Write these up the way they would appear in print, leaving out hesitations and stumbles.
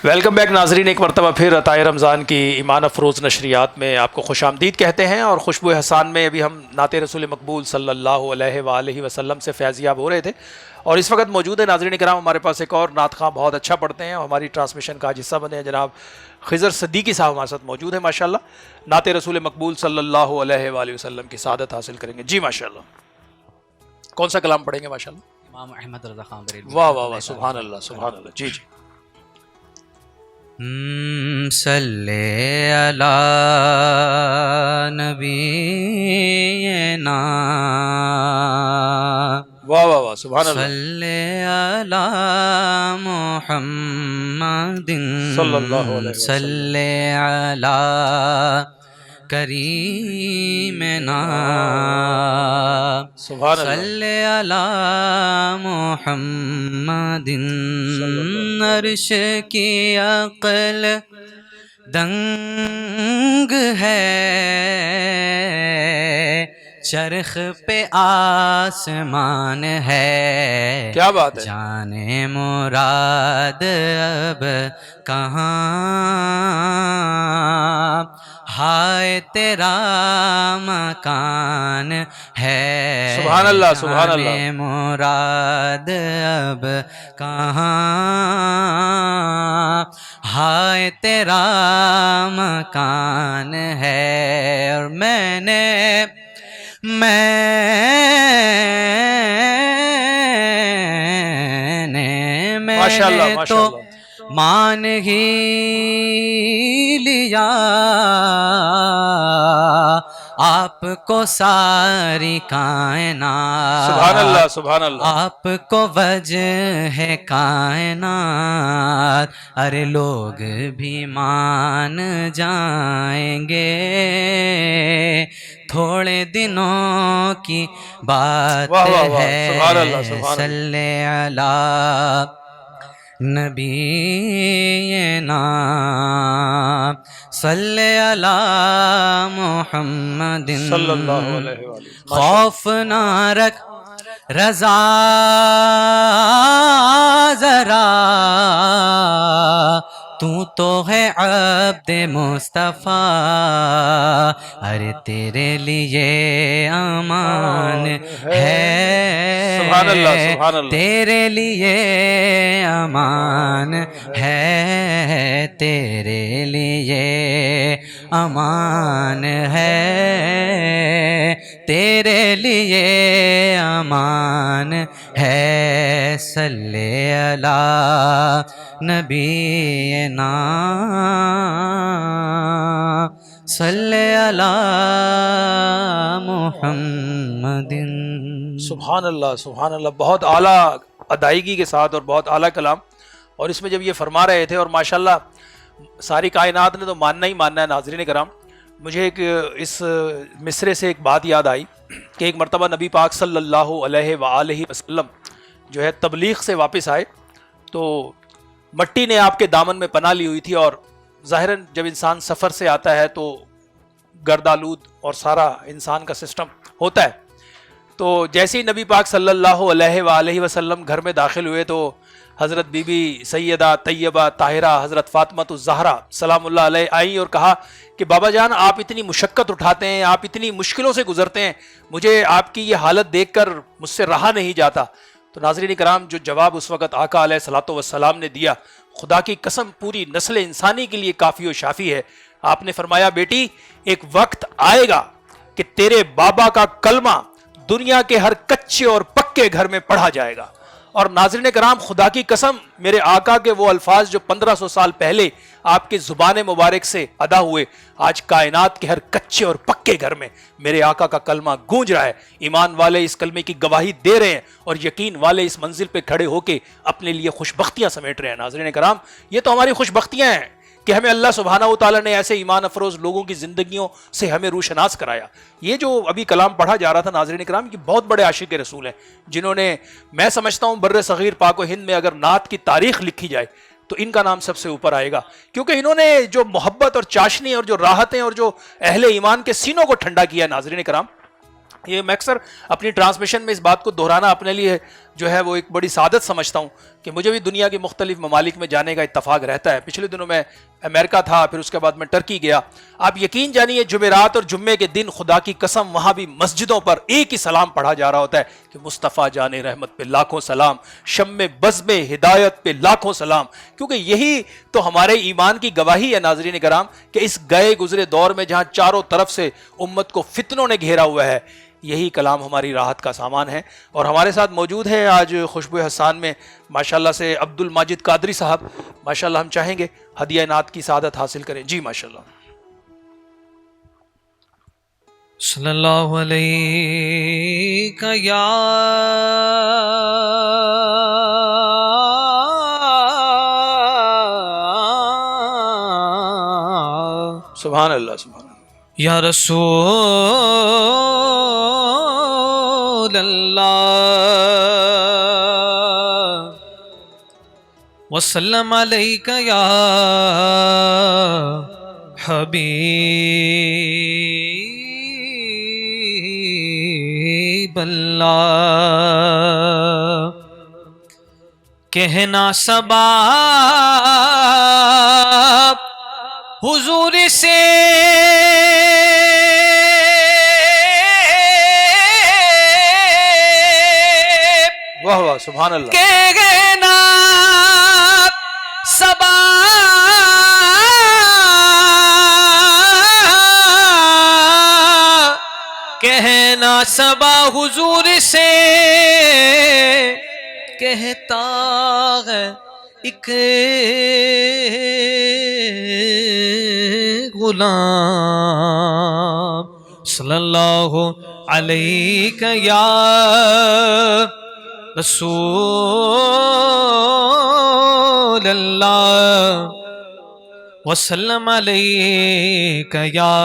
Welcome back ناظرین، ایک مرتبہ پھر عطائے رمضان کی ایمان افروز نشریات میں آپ کو خوش آمدید کہتے ہیں. اور خوشبو حسان میں ابھی ہم نعت رسول مقبول صلی اللہ علیہ وآلہ وسلم سے فیضیاب ہو رہے تھے، اور اس وقت موجود ہے ناظرین کرام ہمارے پاس ایک اور نعت خواں بہت اچھا پڑھتے ہیں اور ہماری ٹرانسمیشن کا حصہ بنے ہیں. جناب خضر صدیقی صاحب ہمارے ساتھ موجود ہیں ماشاءاللہ. نعت رسول مقبول صلی اللہ علیہ وآلہ وسلم کی سعادت حاصل کریں گے. جی ماشاءاللہ، کون سا کلام پڑھیں گے ماشاءاللہ؟ امام احمد رضا خان بریلوی. واہ واہ واہ، سبحان اللہ سبحان اللہ. جی جی. صلی علی نبینا، واہ واہ واہ، سبحان اللہ. صلی علی محمد صلی اللہ علیہ وسلم. صلی علی کریمنا، سبحان اللہ. صلی علی محمد. عرش کی عقل دنگ ہے، چرخ پہ آسمان ہے. کیا بات ہے. جانے مراد اب کہاں، ہائے تیرا مکان ہے. سبحان اللہ سبحان اللہ. جانے مراد اب کہاں، ہائے تیرا مکان ہے. اور میں نے تو مان ہی لیا آپ کو ساری کائنات. سبحان اللہ سبحان اللہ. آپ کو وجہ ہے کائنات. ارے لوگ بھی مان جائیں گے، تھوڑے دنوں کی بات ہے. صلی علی نبینا، صلی علی محمد صلی اللہ علیہ وآلہ. خوف نہ رکھ رضا ذرا، تو ہے عبد مصطفیٰ. ارے تیرے لیے امان ہے، سبحان اللہ سبحان اللہ. تیرے لیے امان ہے، تیرے لیے امان ہے، تیرے لیے امان ہے. صلی علی نبینا، صلی علی محمد. سبحان اللہ سبحان اللہ. بہت اعلیٰ ادائیگی کے ساتھ اور بہت اعلیٰ کلام. اور اس میں جب یہ فرما رہے تھے، اور ماشاءاللہ ساری کائنات نے تو ماننا ہی ماننا ہے ناظرین کرام. مجھے ایک اس مصرے سے ایک بات یاد آئی کہ ایک مرتبہ نبی پاک صلی اللہ علیہ وآلہ وسلم جو ہے تبلیغ سے واپس آئے، تو مٹی نے آپ کے دامن میں پناہ لی ہوئی تھی. اور ظاہراً جب انسان سفر سے آتا ہے تو گردآلود اور سارا انسان کا سسٹم ہوتا ہے. تو جیسے ہی نبی پاک صلی اللہ علیہ وآلہ وسلم گھر میں داخل ہوئے تو حضرت بی بی سیدہ طیبہ طاہرہ حضرت فاطمہ الزہرا سلام اللہ علیہ آئیں اور کہا کہ بابا جان، آپ اتنی مشقت اٹھاتے ہیں، آپ اتنی مشکلوں سے گزرتے ہیں، مجھے آپ کی یہ حالت دیکھ کر مجھ سے رہا نہیں جاتا. تو ناظرین کرام، جو جواب اس وقت آقا علیہ الصلوۃ والسلام نے دیا، خدا کی قسم پوری نسل انسانی کے لیے کافی و شافی ہے. آپ نے فرمایا، بیٹی ایک وقت آئے گا کہ تیرے بابا کا کلمہ دنیا کے ہر کچے اور پکے گھر میں پڑھا جائے گا. اور ناظرین کرام، خدا کی قسم میرے آقا کے وہ الفاظ جو 1500 سال پہلے آپ کی زبان مبارک سے ادا ہوئے، آج کائنات کے ہر کچے اور پکے گھر میں میرے آقا کا کلمہ گونج رہا ہے. ایمان والے اس کلمے کی گواہی دے رہے ہیں اور یقین والے اس منزل پہ کھڑے ہو کے اپنے لیے خوش بختیاں سمیٹ رہے ہیں. ناظرین کرام، یہ تو ہماری خوش بختیاں ہیں کہ ہمیں اللہ سبحانہ و تعالیٰ نے ایسے ایمان افروز لوگوں کی زندگیوں سے ہمیں روشناس کرایا. یہ جو ابھی کلام پڑھا جا رہا تھا ناظرین کرام، یہ بہت بڑے عاشق رسول ہیں جنہوں نے، میں سمجھتا ہوں بر صغیر پاک و ہند میں اگر نعت کی تاریخ لکھی جائے تو ان کا نام سب سے اوپر آئے گا، کیونکہ انہوں نے جو محبت اور چاشنی اور جو راحتیں اور جو اہل ایمان کے سینوں کو ٹھنڈا کیا ناظرین کرام. یہ میں اکثر اپنی ٹرانسمیشن میں اس بات کو دہرانا اپنے لیے جو ہے وہ ایک بڑی سعادت سمجھتا ہوں کہ مجھے بھی دنیا کے مختلف ممالک میں جانے کا اتفاق رہتا ہے. پچھلے دنوں میں امریکہ تھا، پھر اس کے بعد میں ٹرکی گیا. آپ یقین جانیے جمعرات اور جمعے کے دن خدا کی قسم وہاں بھی مسجدوں پر ایک ہی سلام پڑھا جا رہا ہوتا ہے کہ مصطفیٰ جان رحمت پہ لاکھوں سلام، شم بزم ہدایت پہ لاکھوں سلام. کیونکہ یہی تو ہمارے ایمان کی گواہی ہے ناظرین کرام کہ اس گئے گزرے دور میں جہاں چاروں طرف سے امت کو فتنوں نے گھیرا ہوا ہے، یہی کلام ہماری راحت کا سامان ہے. اور ہمارے ساتھ موجود ہے آج خوشبو حسان میں ماشاءاللہ سے عبد الماجد قادری صاحب. ماشاءاللہ ہم چاہیں گے ہدیہ نعت کی سعادت حاصل کریں. جی ماشاءاللہ. صلی اللہ علیہ یا سبحان اللہ سبحان اللہ. یا رسول اللہ وسلم علیک یا حبیب اللہ. کہنا سباب حضور سے واہ واہ سبحان اللہ. کہنا سبا کہنا سبا حضور سے کہتا ہے ایک غلام. صلی اللہ علیہ یا رسول اللہ وسلم علیک یا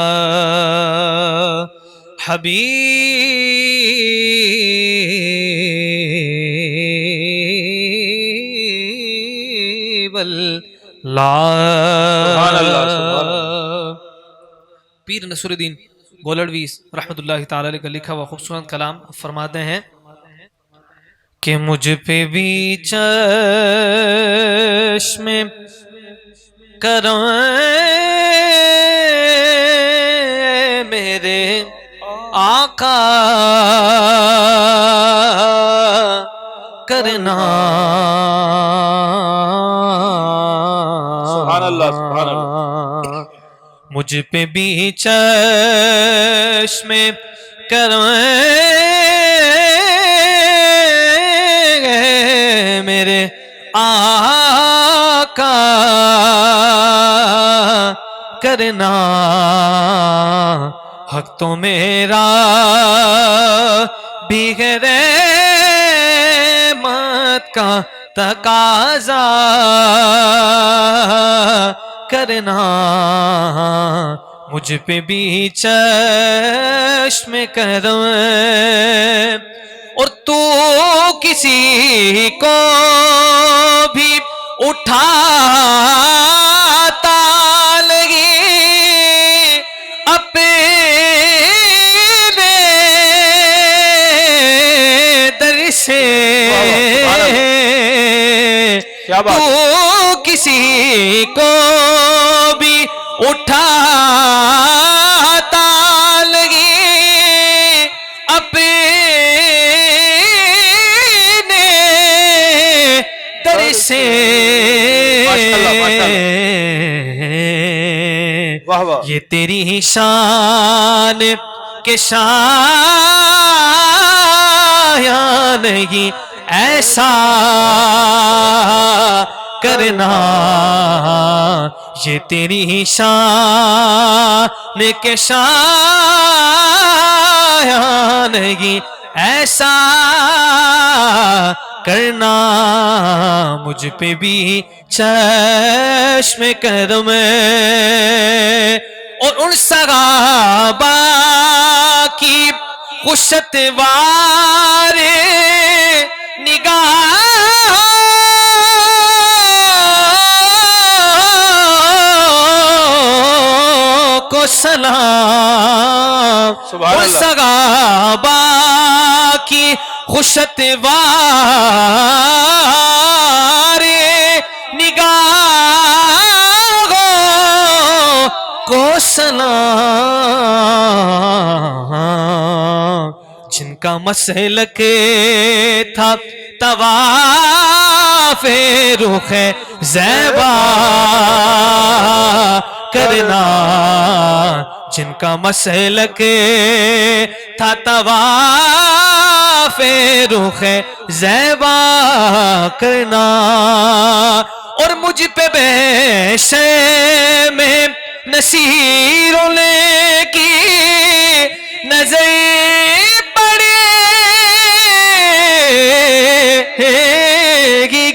حبیب اللہ. پیر نصر الدین گولڑوی رحمۃ اللہ تعالی علیہ کا لکھا ہوا خوبصورت کلام فرماتے ہیں کہ مجھ پہ بھی چشم کرم میرے آقا کرنا. سبحان اللہ سبحان اللہ. مجھ پہ بھی چشم کرم میرے آقا کرنا. حق تو میرا بھی ہے رحمت کا تقاضا کرنا. مجھ پہ بھی چشم کرم اور تو کسی کو بھی اٹھاتا لگی اپنے در سے. کیا بات. تو کسی کو بھی اٹھاتا لگی اپنے در سے. یہ تیری شان کے شایان ہی ایسا کرنا. یہ تیری شان کے شایان ہی ایسا کرنا. مجھ پہ بھی چشم کرم اور ان صحابہ کی خوشت وار نگاہ کو سلام. سبحان وہ اللہ صحابہ کی خوشت وار نگاہوں کو سلام، جن کا مسلک تھا طواف رخ زیبا کرنا، جن کا مسلک تھا طواف رخ زیبا کرنا، اور مجھ پہ بیشے میں نصیروں نے کی نظر پڑے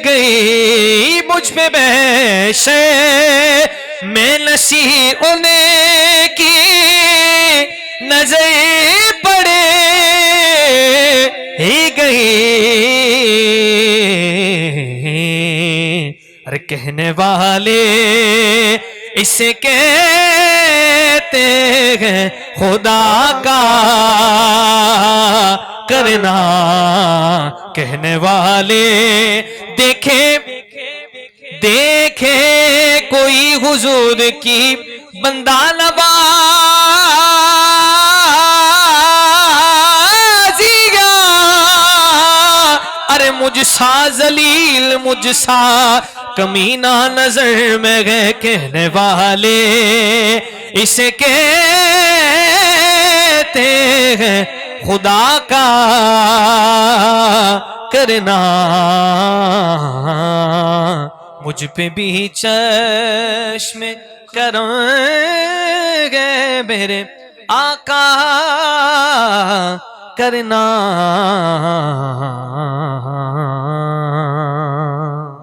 گئی، مجھ پہ بیشے میں نصیروں نے کی نظر پڑے ہی گئی، ارے کہنے والے اسے کہتے ہیں خدا کا کرنا، کہنے والے دیکھے دیکھے کوئی حضور کی بندہ نوازیگا، ارے مجھ سا ذلیل مجھ سا کمینہ نظر میں گئے، کہنے والے اسے کہتے ہیں خدا کا کرنا، مجھ پہ بھی چشم کرم گے میرے آقا کرنا۔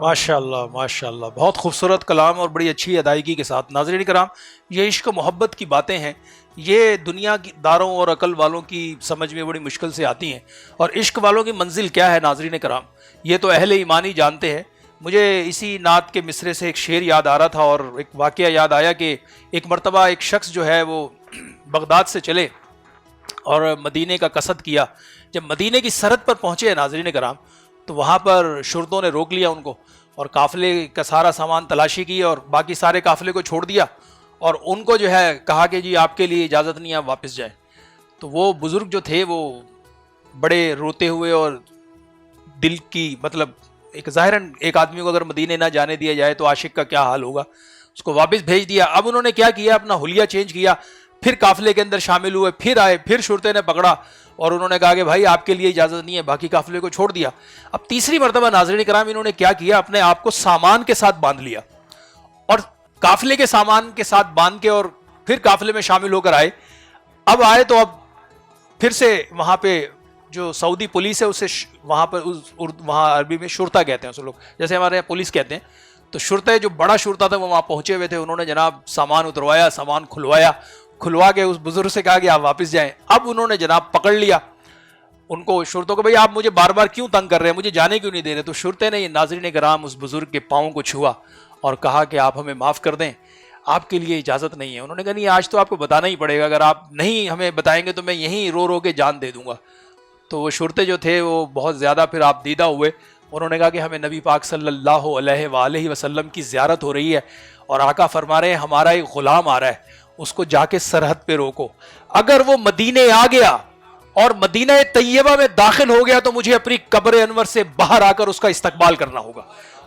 ماشاءاللہ ماشاءاللہ، بہت خوبصورت کلام اور بڑی اچھی ادائیگی کے ساتھ۔ ناظرین کرام، یہ عشق و محبت کی باتیں ہیں، یہ دنیا کی داروں اور عقل والوں کی سمجھ میں بڑی مشکل سے آتی ہیں، اور عشق والوں کی منزل کیا ہے ناظرین کرام، یہ تو اہل ایمان ہی جانتے ہیں۔ مجھے اسی نعت کے مصرے سے ایک شعر یاد آ رہا تھا، اور ایک واقعہ یاد آیا کہ ایک مرتبہ ایک شخص جو ہے وہ بغداد سے چلے اور مدینے کا قصد کیا۔ جب مدینے کی سرحد پر پہنچے ناظرین کرام، تو وہاں پر شرطوں نے روک لیا ان کو، اور قافلے کا سارا سامان تلاشی کی اور باقی سارے قافلے کو چھوڑ دیا، اور ان کو جو ہے کہا کہ جی آپ کے لیے اجازت نہیں، آپ واپس جائیں۔ تو وہ بزرگ جو تھے وہ بڑے روتے ہوئے اور دل کی مطلب ایک ظاہراً ایک آدمی کو اگر مدینے نہ جانے دیا جائے تو عاشق کا کیا حال ہوگا، اس کو واپس بھیج دیا۔ اب انہوں نے کیا کیا، اپنا حلیہ چینج کیا، پھر قافلے کے اندر شامل ہوئے، پھر آئے، پھر شرطے نے پکڑا اور انہوں نے کہا کہ بھائی آپ کے لیے اجازت نہیں ہے، باقی قافلے کو چھوڑ دیا۔ اب تیسری مرتبہ ناظرین کرام انہوں نے کیا کیا، اپنے آپ کو سامان کے ساتھ باندھ لیا اور قافلے کے سامان کے ساتھ باندھ کے اور پھر قافلے میں شامل ہو کر آئے۔ اب آئے تو اب پھر سے وہاں پہ جو سعودی پولیس ہے اسے وہاں پر وہاں عربی میں شرطہ کہتے ہیں اس لوگ، جیسے ہمارے یہاں پولیس کہتے ہیں، تو شرطہ جو بڑا شرطہ تھا وہ وہاں پہنچے ہوئے تھے، انہوں نے جناب سامان اتروایا، سامان کھلوا کے اس بزرگ سے کہا کہ آپ واپس جائیں۔ اب انہوں نے جناب پکڑ لیا ان کو، شرطوں کو، بھئی آپ مجھے بار بار کیوں تنگ کر رہے ہیں، مجھے جانے کیوں نہیں دے رہے؟ تو شرطے نے یہ ناظرین کرام اس بزرگ کے پاؤں کو چھوا اور کہا کہ آپ ہمیں معاف کر دیں، آپ کے لیے اجازت نہیں ہے۔ انہوں نے کہا نہیں، آج تو آپ کو بتانا ہی پڑے گا، اگر آپ نہیں ہمیں بتائیں گے تو میں یہیں رو رو کے جان دے دوں گا۔ تو وہ شرطے جو تھے وہ بہت زیادہ پھر آپ دیدہ ہوئے، انہوں نے کہا کہ ہمیں نبی پاک صلی اللہ علیہ وآلہ وسلم کی زیارت ہو رہی ہے اور آقا فرما رہے ہیں ہمارا ایک غلام آ رہا ہے، اس کو جا کے سرحد پہ روکو، اگر وہ مدینے آ گیا اور مدینہ طیبہ میں داخل ہو گیا تو مجھے اپنی قبر انور سے باہر آ کر اس کا استقبال کرنا ہوگا،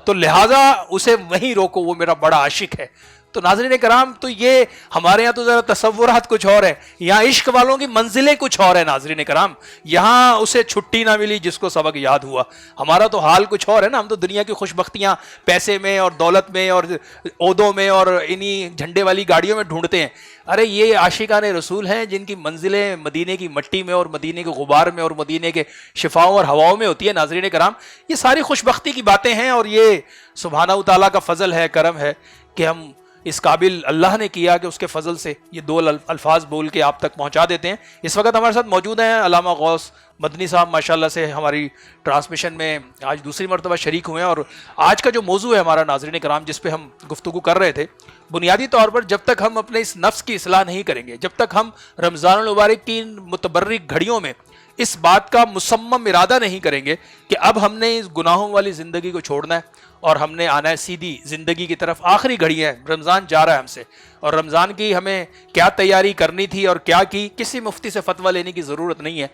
تو لہٰذا اسے وہیں روکو، وہ میرا بڑا عاشق ہے۔ تو ناظرین کرام، تو یہ ہمارے یہاں تو ذرا تصورات کچھ اور ہے، یہاں عشق والوں کی منزلیں کچھ اور ہیں ناظرین کرام، یہاں اسے چھٹی نہ ملی جس کو سبق یاد ہوا۔ ہمارا تو حال کچھ اور ہے نا، ہم تو دنیا کی خوش بختیاں پیسے میں اور دولت میں اور عہدوں میں اور انہی جھنڈے والی گاڑیوں میں ڈھونڈتے ہیں۔ ارے یہ عاشقان رسول ہیں جن کی منزلیں مدینے کی مٹی میں اور مدینے کے غبار میں اور مدینے کے شفاؤں اور ہواؤں میں ہوتی ہے۔ ناظرین کرام، یہ ساری خوش بختی کی باتیں ہیں، اور یہ سبحانہ تعالیٰ کا فضل ہے، کرم ہے کہ ہم اس قابل اللہ نے کیا کہ اس کے فضل سے یہ دو الفاظ بول کے آپ تک پہنچا دیتے ہیں۔ اس وقت ہمارے ساتھ موجود ہیں علامہ غوث مدنی صاحب، ماشاءاللہ سے ہماری ٹرانسمیشن میں آج دوسری مرتبہ شریک ہوئے ہیں، اور آج کا جو موضوع ہے ہمارا ناظرین کرام جس پہ ہم گفتگو کر رہے تھے، بنیادی طور پر جب تک ہم اپنے اس نفس کی اصلاح نہیں کریں گے، جب تک ہم رمضان المبارک کی ان متبرک گھڑیوں میں اس بات کا مصمم ارادہ نہیں کریں گے کہ اب ہم نے اس گناہوں والی زندگی کو چھوڑنا ہے اور ہم نے آنا ہے سیدھی زندگی کی طرف، آخری گھڑیاں ہیں، رمضان جا رہا ہے ہم سے، اور رمضان کی ہمیں کیا تیاری کرنی تھی اور کیا کی، کسی مفتی سے فتویٰ لینے کی ضرورت نہیں ہے۔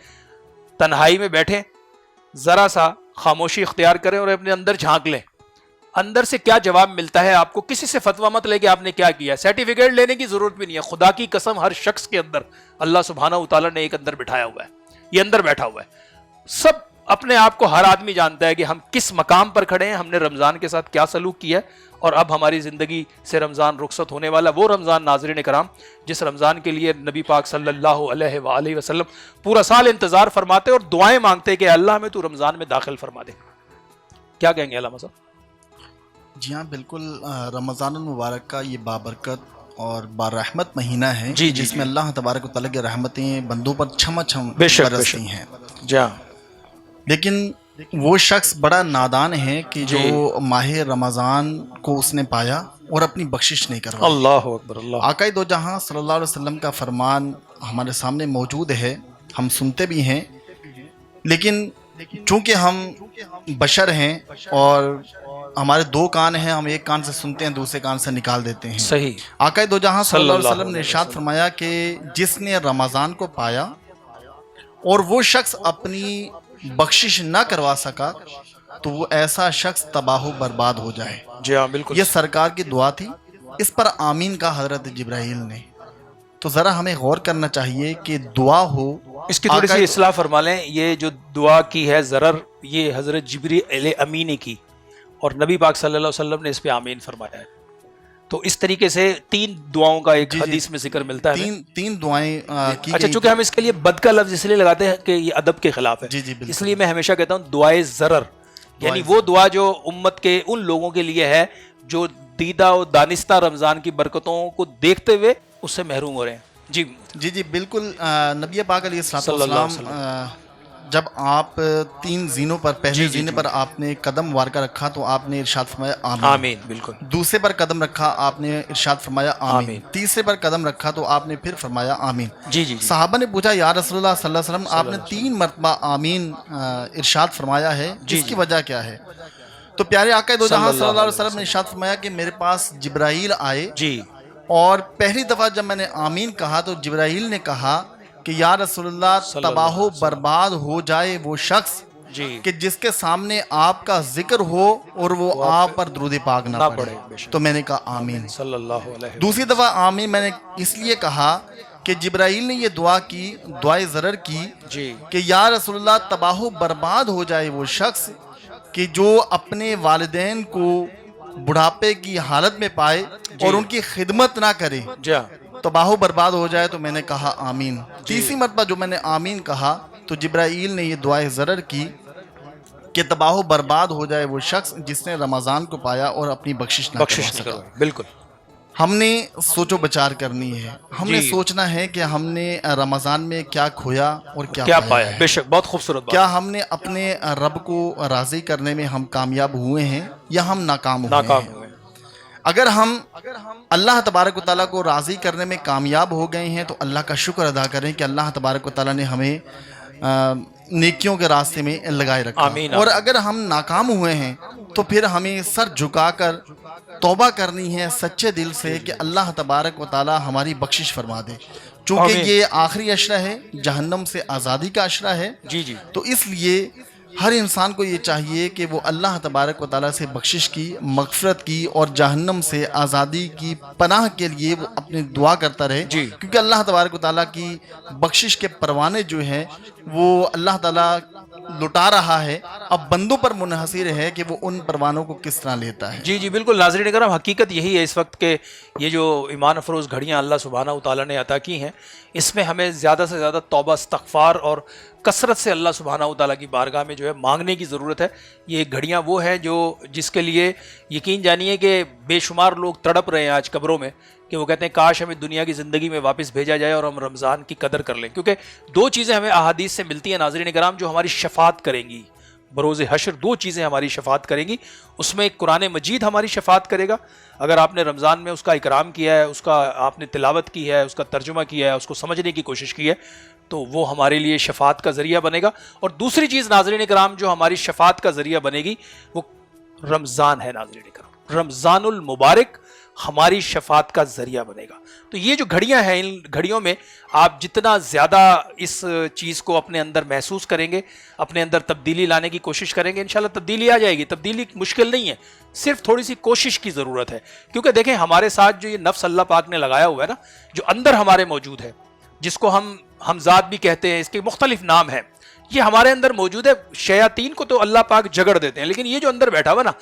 تنہائی میں بیٹھیں، ذرا سا خاموشی اختیار کریں اور اپنے اندر جھانک لیں، اندر سے کیا جواب ملتا ہے آپ کو۔ کسی سے فتویٰ مت لے کہ آپ نے کیا کیا، سرٹیفکیٹ لینے کی ضرورت بھی نہیں ہے۔ خدا کی قسم ہر شخص کے اندر اللہ سبحانہ و تعالیٰ نے ایک اندر بٹھایا ہوا ہے، یہ اندر بیٹھا ہوا ہے۔ سب اپنے آپ کو ہر آدمی جانتا ہے کہ ہم کس مقام پر کھڑے ہیں، ہم نے رمضان کے ساتھ کیا سلوک کیا ہے، اور اب ہماری زندگی سے رمضان رخصت ہونے والا، وہ رمضان ناظرین کرام جس رمضان کے لیے نبی پاک صلی اللہ علیہ وآلہ وسلم پورا سال انتظار فرماتے اور دعائیں مانگتے کہ اللہ ہمیں تو رمضان میں داخل فرما دے۔ کیا کہیں گے علامہ صاحب؟ جی ہاں بالکل، رمضان المبارک کا یہ بابرکت اور بارحمت مہینہ ہے جی جس میں اللہ تبارک و تعالیٰ کی رحمتیں بندوں پر چھم چھم بے شک برستی ہیں، جی ہاں، لیکن وہ شخص بڑا نادان ہے کہ جو ماہ رمضان کو اس نے پایا اور اپنی بخشش نہیں کروائی۔ اللہ اکبر، اللہ آقا دو جہاں صلی اللہ علیہ وسلم کا فرمان ہمارے سامنے موجود ہے، ہم سنتے بھی ہیں، لیکن چونکہ ہم بشر ہیں اور ہمارے دو کان ہیں، ہم ایک کان سے سنتے ہیں دوسرے کان سے نکال دیتے ہیں۔ صحیح، آقا دو جہاں صلی اللہ علیہ وسلم نے ارشاد فرمایا کہ جس نے رمضان کو پایا اور وہ شخص اپنی بخشش نہ کروا سکا تو وہ ایسا شخص تباہ و برباد ہو جائے۔ جی ہاں بالکل، یہ سرکار کی دعا تھی، اس پر آمین کا حضرت جبرائیل نے۔ تو ذرا ہمیں غور کرنا چاہیے کہ دعا ہو، اس کی تھوڑی سی اصلاح فرما لیں۔ یہ جو دعا کی ہے ضرر، یہ حضرت جبریل امین نے کی اور نبی پاک صلی اللہ علیہ وسلم نے اس پہ آمین فرمایا ہے۔ تو اس طریقے سے تین دعاؤں کا ایک حدیث میں ذکر ملتا ہے ہمیں۔ تین دعائیں کی اچھا، گئی۔ چونکہ ہم اس کے لیے بد کا لفظ اس لیے لگاتے ہیں کہ یہ ادب کے خلاف ہے، جی بالکل۔ اس لیے میں ہمیشہ کہتا ہوں دعائے ضرر، یعنی وہ دعا جو امت کے ان لوگوں کے لیے ہے جو دیدہ و دانستہ رمضان کی برکتوں کو دیکھتے ہوئے اس سے محروم ہو رہے ہیں۔ جی بالکل، نبی پاک علیہ الصلوۃ صلی اللہ علیہ والسلام جب آپ تین زینوں پر، پہلے زینے پر آپ نے قدم وار کر رکھا تو آپ نے ارشاد فرمایا آمین، آمین، بالکل۔ دوسرے پر قدم رکھا آپ نے ارشاد فرمایا آمین، تیسرے پر قدم رکھا تو آپ نے پھر فرمایا آمین۔ جی جی، صحابہ نے پوچھا یا رسول اللہ صلی اللہ علیہ وسلم آپ نے 3 مرتبہ آمین ارشاد فرمایا ہے، اس کی وجہ کیا ہے؟ تو پیارے آقا دو جہاں صلی اللہ علیہ وسلم نے ارشاد فرمایا کہ میرے پاس جبرائیل آئے جی، اور پہلی دفعہ جب میں نے آمین کہا تو جبرائیل نے کہا کہ یا رسول اللہ تباہ و برباد ہو جائے وہ شخص کہ جس کے سامنے آپ کا ذکر ہو اور وہ آپ پر درود پاک نہ پڑھے۔ تو میں نے کہا آمین صلی اللہ علیہ۔ دوسری دفعہ آمین میں نے اس لیے کہا کہ جبرائیل نے یہ دعا کی، دعائے ضرر کی کہ یا رسول اللہ تباہ و برباد ہو جائے وہ شخص کہ جو اپنے والدین کو بڑھاپے کی حالت میں پائے اور ان کی خدمت نہ کرے، تباہ و برباد ہو جائے۔ تو میں نے کہا آمین۔ تیسری مرتبہ جو میں نے آمین کہا تو جبرائیل نے یہ دعائے ضرر کی کہ تباہ و برباد ہو جائے وہ شخص جس نے رمضان کو پایا اور اپنی بخشش نہ کروا۔ بالکل، ہم نے سوچ و بچار کرنی ہے، ہم نے سوچنا ہے کہ ہم نے رمضان میں کیا کھویا اور کیا پایا ہے۔ بے شک، بہت خوبصورت بات۔ کیا ہم نے اپنے رب کو راضی کرنے میں ہم کامیاب ہوئے ہیں یا ہم ناکام ہوئے ہیں؟ اگر ہم اللہ تبارک و تعالیٰ کو راضی کرنے میں کامیاب ہو گئے ہیں تو اللہ کا شکر ادا کریں کہ اللہ تبارک و تعالیٰ نے ہمیں نیکیوں کے راستے میں لگائے رکھا۔ اور اگر ہم ناکام ہوئے ہیں تو پھر ہمیں سر جھکا کر توبہ کرنی ہے سچے دل سے کہ اللہ تبارک و تعالیٰ ہماری بخشش فرما دے، چونکہ یہ آخری عشرہ ہے، جہنم سے آزادی کا عشرہ ہے۔ تو اس لیے ہر انسان کو یہ چاہیے کہ وہ اللہ تبارک و تعالیٰ سے بخشش کی، مغفرت کی اور جہنم سے آزادی کی پناہ کے لیے وہ اپنی دعا کرتا رہے، کیونکہ اللہ تبارک و تعالیٰ کی بخشش کے پروانے جو ہیں وہ اللہ تعالیٰ لٹا رہا ہے، اب بندوں پر منحصر ہے کہ وہ ان پروانوں کو کس طرح لیتا ہے۔ جی بالکل ناظرین کرام، حقیقت یہی ہے اس وقت کہ یہ جو ایمان افروز گھڑیاں اللہ سبحانہ و تعالیٰ نے عطا کی ہیں، اس میں ہمیں زیادہ سے زیادہ توبہ، استغفار اور کثرت سے اللہ سبحانہ و تعالیٰ کی بارگاہ میں جو ہے مانگنے کی ضرورت ہے. یہ گھڑیاں وہ ہیں جو جس کے لیے یقین جانیے کہ بے شمار لوگ تڑپ رہے ہیں آج قبروں میں کہ وہ کہتے ہیں کاش ہمیں دنیا کی زندگی میں واپس بھیجا جائے اور ہم رمضان کی قدر کر لیں. کیونکہ دو چیزیں ہمیں احادیث سے ملتی ہیں ناظرین کرام جو ہماری شفاعت کریں گی بروز حشر. دو چیزیں ہماری شفاعت کریں گی. اس میں ایک قرآن مجید ہماری شفاعت کرے گا. اگر آپ نے رمضان میں اس کا اکرام کیا ہے, اس کا آپ نے تلاوت کی ہے, اس کا ترجمہ کیا ہے, اس کو سمجھنے کی کوشش کی ہے, تو وہ ہمارے لیے شفاعت کا ذریعہ بنے گا. اور دوسری چیز ناظرین کرام جو ہماری شفاعت کا ذریعہ بنے گی وہ رمضان ہے. ناظرین کرام رمضان المبارک ہماری شفاعت کا ذریعہ بنے گا. تو یہ جو گھڑیاں ہیں ان گھڑیوں میں آپ جتنا زیادہ اس چیز کو اپنے اندر محسوس کریں گے, اپنے اندر تبدیلی لانے کی کوشش کریں گے, انشاءاللہ تبدیلی آ جائے گی. تبدیلی مشکل نہیں ہے, صرف تھوڑی سی کوشش کی ضرورت ہے. کیونکہ دیکھیں ہمارے ساتھ جو یہ نفس اللہ پاک نے لگایا ہوا ہے نا, جو اندر ہمارے موجود ہے, جس کو ہم ذات بھی کہتے ہیں, اس کے مختلف نام ہیں, یہ ہمارے اندر موجود ہے. شیاطین کو تو اللہ پاک جگڑ دیتے ہیں, لیکن یہ جو اندر بیٹھا ہوا نا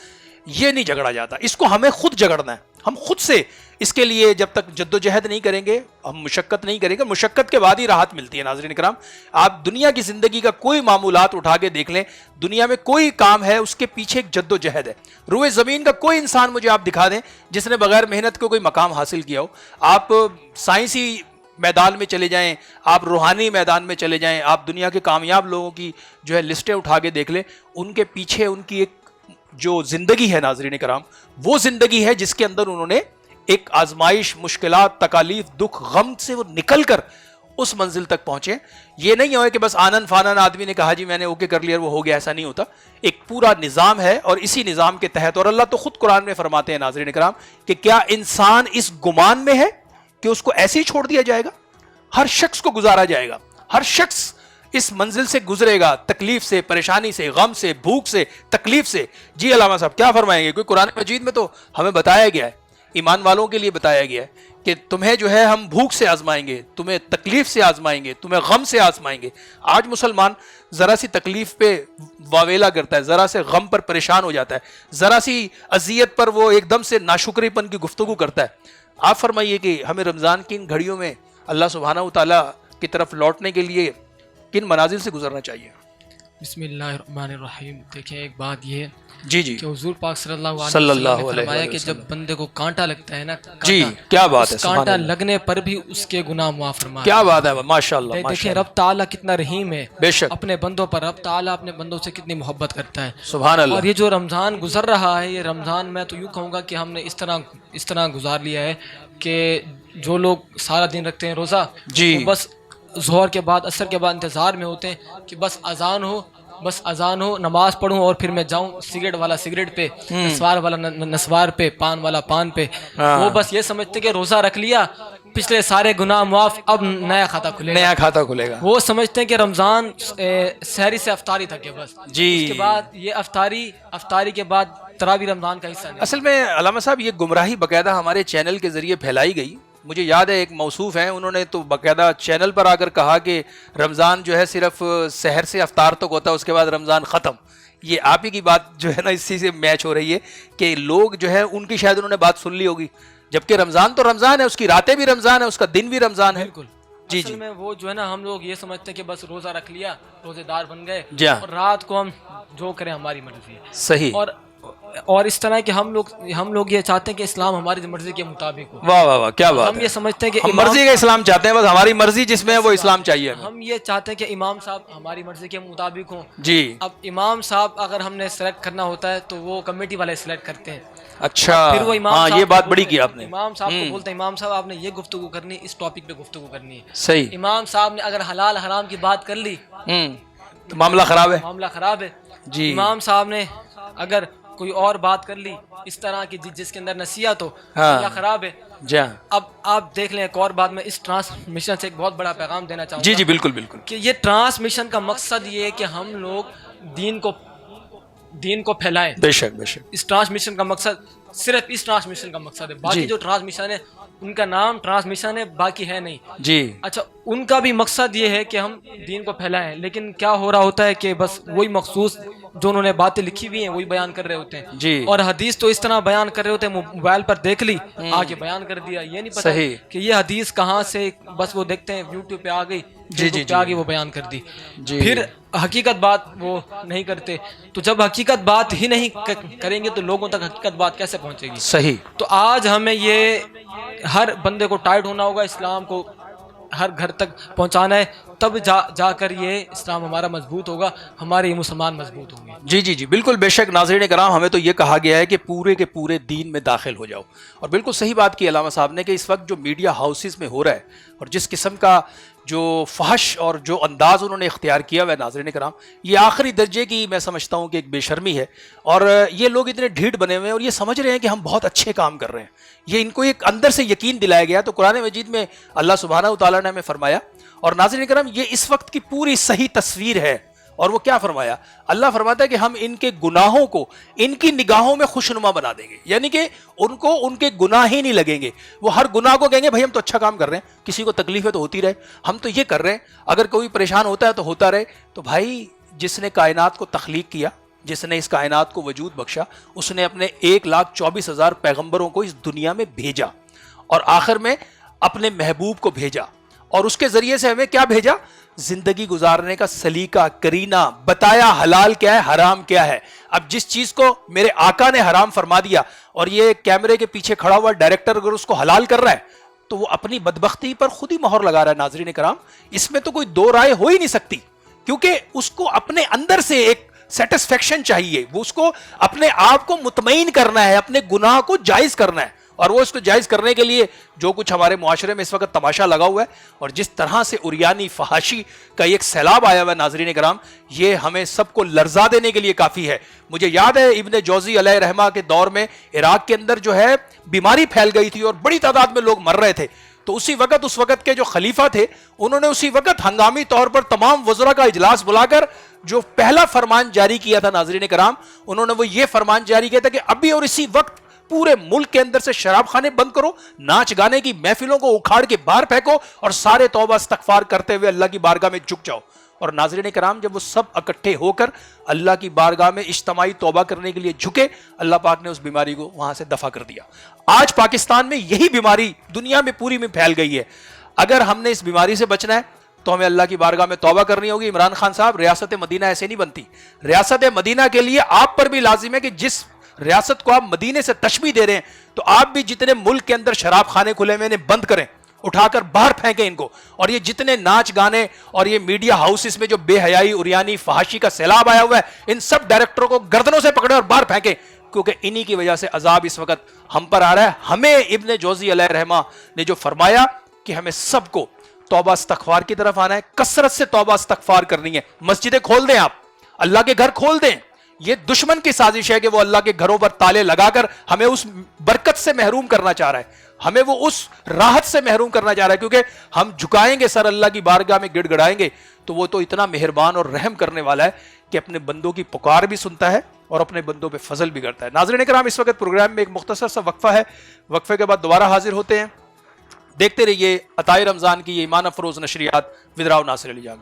یہ نہیں جگڑا جاتا. اس کو ہمیں خود جگڑنا ہے. ہم خود سے اس کے لیے جب تک جد و جہد نہیں کریں گے, ہم مشقت نہیں کریں گے, مشقت کے بعد ہی راحت ملتی ہے. ناظرین کرام آپ دنیا کی زندگی کا کوئی معمولات اٹھا کے دیکھ لیں, دنیا میں کوئی کام ہے اس کے پیچھے ایک جد و جہد ہے. روئے زمین کا کوئی انسان مجھے آپ دکھا دیں جس نے بغیر محنت کے کوئی مقام حاصل کیا ہو. آپ سائنسی میدان میں چلے جائیں, آپ روحانی میدان میں چلے جائیں, آپ دنیا کے کامیاب لوگوں کی جو ہے لسٹیں اٹھا کے دیکھ لیں, ان کے پیچھے ان کی ایک جو زندگی ہے ناظرین کرام وہ زندگی ہے جس کے اندر انہوں نے ایک آزمائش, مشکلات, تکالیف, دکھ, غم سے وہ نکل کر اس منزل تک پہنچے. یہ نہیں ہوئے کہ بس آنن فانن آدمی نے کہا جی میں نے اوکے کر لیا وہ ہو گیا, ایسا نہیں ہوتا. ایک پورا نظام ہے اور اسی نظام کے تحت, اور اللہ تو خود قرآن میں فرماتے ہیں ناظرین کرام کہ کیا انسان اس گمان میں ہے کہ اس کو ایسے ہی چھوڑ دیا جائے گا. ہر شخص کو گزارا جائے گا, ہر شخص اس منزل سے گزرے گا, تکلیف سے, پریشانی سے, غم سے, بھوک سے, تکلیف سے. جی علامہ صاحب کیا فرمائیں گے؟ کوئی قرآن مجید میں تو ہمیں بتایا گیا ہے, ایمان والوں کے لیے بتایا گیا ہے کہ تمہیں جو ہے ہم بھوک سے آزمائیں گے, تمہیں تکلیف سے آزمائیں گے, تمہیں غم سے آزمائیں گے. آج مسلمان ذرا سی تکلیف پہ واویلا کرتا ہے, ذرا سے غم پر پریشان ہو جاتا ہے, ذرا سی اذیت پر وہ ایک دم سے ناشکری پن کی گفتگو کرتا ہے. آپ فرمائیے کہ ہمیں رمضان کی ان گھڑیوں میں اللہ سبحانہ و تعالیٰ کی طرف لوٹنے کے لیے کن منازل سے گزرنا چاہیے؟ بسم اللہ الرحمن الرحیم. دیکھیں ایک بات یہ جی جی کہ حضور پاک صلی اللہ علیہ وسلم نے فرمایا کہ جب بندے کو کانٹا لگتا ہے نا, جی کیا بات ہے, کانٹا لگنے پر بھی اس کے گناہ معاف فرمایا. کیا بات ہے, ماشاءاللہ. دیکھیں رب تعالیٰ کتنا رحیم ہے بے شک اپنے بندوں پر, رب تعالیٰ اپنے بندوں سے کتنی محبت کرتا ہے. سبحان اللہ. اور یہ جو رمضان گزر رہا ہے, یہ رمضان میں تو یوں کہوں گا کہ ہم نے اس طرح گزار لیا ہے کہ جو لوگ سارا دن رکھتے ہیں روزہ, جی بس ظہر کے بعد عصر کے بعد انتظار میں ہوتے ہیں کہ بس اذان ہو, نماز پڑھوں اور پھر میں جاؤں سگریٹ والا سگریٹ پہ, نسوار والا نسوار پہ, پان والا پان پہ. وہ بس یہ سمجھتے کہ روزہ رکھ لیا, پچھلے سارے گناہ معاف, اب نیا کھاتا کھلے گا. وہ سمجھتے ہیں کہ رمضان سحری سے افطاری تک ہے بس. جی اس کے بعد یہ افطاری کے بعد تراویح رمضان کا حصہ نہیں. اصل میں علامہ صاحب یہ گمراہی باقاعدہ ہمارے چینل کے ذریعے پھیلائی گئی. مجھے یاد ہے ایک موصوف ہیں, انہوں نے تو باقاعدہ چینل پر آ کر کہا کہ رمضان جو ہے صرف سحر سے افطار تک ہوتا ہے, اس کے بعد رمضان ختم. یہ آپ ہی کی بات جو ہے نا اسی سے میچ ہو رہی ہے کہ لوگ جو ہے ان کی شاید انہوں نے بات سن لی ہوگی, جبکہ رمضان تو رمضان ہے, اس کی راتیں بھی رمضان ہے, اس کا دن بھی رمضان ہے. بالکل. جی اصل میں وہ جو ہے نا ہم لوگ یہ سمجھتے ہیں کہ بس روزہ رکھ لیا, روزے دار بن گئے, جی اور رات کو ہم جو کریں ہماری مرضی ہے. صحیح. اور اس طرح کہ ہم لوگ یہ چاہتے ہیں کہ اسلام ہماری مرضی کے مطابق ہو. واہ واہ واہ, کیا بات. ہم یہ سمجھتے ہیں کہ ہم مرضی کا اسلام چاہتے ہیں, بس ہماری مرضی جس میں ہے وہ اسلام چاہیے. ہم یہ چاہتے ہیں کہ امام صاحب ہماری مرضی کے مطابق ہوں. جی. اب امام صاحب اگر ہم نے سلیکٹ کرنا ہوتا ہے تو وہ کمیٹی والے سلیکٹ کرتے ہیں. اچھا, پھر وہ امام ہاں یہ بات بڑی کی آپ نے. امام صاحب کو بولتے ہیں امام صاحب آپ نے یہ گفتگو کرنی, اس ٹاپک پہ گفتگو کرنی ہے. صحیح. امام صاحب نے اگر حلال حرام کی بات کر لی تو معاملہ خراب ہے. جی. امام صاحب نے اگر کوئی اور بات کر لی اس طرح کی جس کے اندر نصیحت ہو, معاملہ خراب ہے. اب آپ دیکھ لیں ایک اور بات, میں اس ٹرانسمیشن سے ایک بہت بڑا پیغام دینا چاہوں گا. جی بالکل کہ یہ ٹرانسمیشن کا مقصد یہ ہے کہ ہم لوگ دین کو پھیلائیں. بے شک. اس ٹرانسمیشن کا مقصد صرف اس ٹرانسمیشن کا مقصد ہے. باقی جو ٹرانسمیشن ہے ان کا نام ٹرانسمیشن ہے, باقی ہے نہیں. جی. اچھا, ان کا بھی مقصد یہ ہے کہ ہم دین کو پھیلائیں, لیکن کیا ہو رہا ہوتا ہے کہ بس وہی مخصوص جو انہوں نے باتیں لکھی ہوئی ہیں وہی بیان کر رہے ہوتے ہیں جی اور حدیث تو اس طرح بیان کر رہے ہوتے ہیں موبائل پر دیکھ لی آگے بیان کر دیا, یہ نہیں پتا کہ یہ حدیث کہاں سے, بس وہ دیکھتے ہیں یوٹیوب پہ آ گئی, جی پہ آ گئی, وہ بیان کر دی, پھر حقیقت بات وہ نہیں کرتے. تو جب حقیقت بات ہی نہیں کریں گے تو لوگوں تک حقیقت بات کیسے پہنچے گی؟ صحیح. تو آج ہمیں یہ ہر بندے کو ٹائٹ ہونا ہوگا, اسلام کو ہر گھر تک پہنچانا ہے, تب جا کر یہ اسلام ہمارا مضبوط ہوگا, ہمارے یہ مسلمان مضبوط ہوں گے. جی بالکل بے شک. ناظرین کرام, ہمیں تو یہ کہا گیا ہے کہ پورے کے پورے دین میں داخل ہو جاؤ, اور بالکل صحیح بات کی علامہ صاحب نے کہ اس وقت جو میڈیا ہاؤسز میں ہو رہا ہے اور جس قسم کا جو فحش اور جو انداز انہوں نے اختیار کیا ہوا ہے ناظرین کرام, یہ آخری درجے کی میں سمجھتا ہوں کہ ایک بے شرمی ہے. اور یہ لوگ اتنے ڈھیٹ بنے ہوئے ہیں اور یہ سمجھ رہے ہیں کہ ہم بہت اچھے کام کر رہے ہیں. یہ ان کو ایک اندر سے یقین دلایا گیا. تو قرآن مجید میں اللہ سبحانہ و تعالیٰ نے ہمیں فرمایا, اور ناظرین کرام یہ اس وقت کی پوری صحیح تصویر ہے, اور وہ کیا فرمایا؟ اللہ فرماتا ہے کہ ہم ان کے گناہوں کو ان کی نگاہوں میں خوشنما بنا دیں گے, یعنی کہ ان کو ان کے گناہ ہی نہیں لگیں گے. وہ ہر گناہ کو کہیں گے بھائی ہم تو اچھا کام کر رہے ہیں, کسی کو تکلیفیں تو ہوتی رہے, ہم تو یہ کر رہے ہیں, اگر کوئی پریشان ہوتا ہے تو ہوتا رہے. تو بھائی جس نے کائنات کو تخلیق کیا, جس نے اس کائنات کو وجود بخشا, اس نے اپنے 1,24,000 پیغمبروں کو اس دنیا میں بھیجا, اور آخر میں اپنے محبوب کو بھیجا, اور اس کے ذریعے سے ہمیں کیا بھیجا؟ زندگی گزارنے کا سلیقہ, کرینہ بتایا, حلال کیا ہے, حرام کیا ہے. اب جس چیز کو میرے آقا نے حرام فرما دیا اور یہ کیمرے کے پیچھے کھڑا ہوا ڈائریکٹر اگر اس کو حلال کر رہا ہے تو وہ اپنی بدبختی پر خود ہی مہر لگا رہا ہے. ناظرین کرام, اس میں تو کوئی دو رائے ہو ہی نہیں سکتی, کیونکہ اس کو اپنے اندر سے ایک سیٹسفیکشن چاہیے, وہ اس کو اپنے آپ کو مطمئن کرنا ہے, اپنے گناہ کو جائز کرنا ہے. اور وہ اس کو جائز کرنے کے لیے جو کچھ ہمارے معاشرے میں اس وقت تماشا لگا ہوا ہے, اور جس طرح سے عریانی فحاشی کا ایک سیلاب آیا ہوا ہے ناظرین کرام, یہ ہمیں سب کو لرزا دینے کے لیے کافی ہے. مجھے یاد ہے ابن جوزی علیہ رحمہ کے دور میں عراق کے اندر جو ہے بیماری پھیل گئی تھی اور بڑی تعداد میں لوگ مر رہے تھے. تو اس وقت کے جو خلیفہ تھے انہوں نے اسی وقت ہنگامی طور پر تمام وزراء کا اجلاس بلا کر جو پہلا فرمان جاری کیا تھا ناظرین کرام, انہوں نے وہ یہ فرمان جاری کیا تھا کہ ابھی اور اسی وقت پورے ملک کے اندر سے شراب خانے بند کرو, ناچ گانے کی محفلوں کو اکھاڑ کے باہر پھینکو, اور سارے توبہ استغفار کرتے ہوئے اللہ کی بارگاہ میں جھک جاؤ. اور ناظرین کرام, جب وہ سب اکٹھے ہو کر اللہ کی بارگاہ میں اجتماعی توبہ کرنے کے لیے جھکے, اللہ پاک نے اس بیماری کو وہاں سے دفع کر دیا. آج پاکستان میں یہی بیماری دنیا میں پوری میں پھیل گئی ہے. اگر ہم نے اس بیماری سے بچنا ہے تو ہمیں اللہ کی بارگاہ میں توبہ کرنی ہوگی. عمران خان صاحب, ریاست مدینہ ایسے نہیں بنتی. ریاست مدینہ کے لیے آپ پر بھی لازم ہے کہ جس ریاست کو آپ مدینے سے تشبیہ دے رہے ہیں, تو آپ بھی جتنے ملک کے اندر شراب خانے کھلے ہوئے انہیں بند کریں, اٹھا کر باہر پھینکیں ان کو. اور یہ جتنے ناچ گانے اور یہ میڈیا ہاؤسز میں جو بے حیائی, عریانی, فحاشی کا سیلاب آیا ہوا ہے, ان سب ڈائریکٹروں کو گردنوں سے پکڑیں اور باہر پھینکیں, کیونکہ انہی کی وجہ سے عذاب اس وقت ہم پر آ رہا ہے. ہمیں ابن جوزی علیہ رحمہ نے جو فرمایا کہ ہمیں سب کو توبہ استغفار کی طرف آنا ہے, کثرت سے توبہ استغفار کرنی ہے. مسجدیں کھول دیں, آپ اللہ کے گھر کھول دیں. یہ دشمن کی سازش ہے کہ وہ اللہ کے گھروں پر تالے لگا کر ہمیں اس برکت سے محروم کرنا چاہ رہا ہے, ہمیں وہ اس راحت سے محروم کرنا چاہ رہا ہے. کیونکہ ہم جھکائیں گے سر اللہ کی بارگاہ میں, گڑ گڑائیں گے, تو وہ تو اتنا مہربان اور رحم کرنے والا ہے کہ اپنے بندوں کی پکار بھی سنتا ہے اور اپنے بندوں پہ فضل بھی کرتا ہے. ناظرین کرام, اس وقت پروگرام میں ایک مختصر سا وقفہ ہے, وقفے کے بعد دوبارہ حاضر ہوتے ہیں. دیکھتے رہیے عطائے رمضان کی یہ ایمان افروز نشریات ودراؤ ناصر علی جان.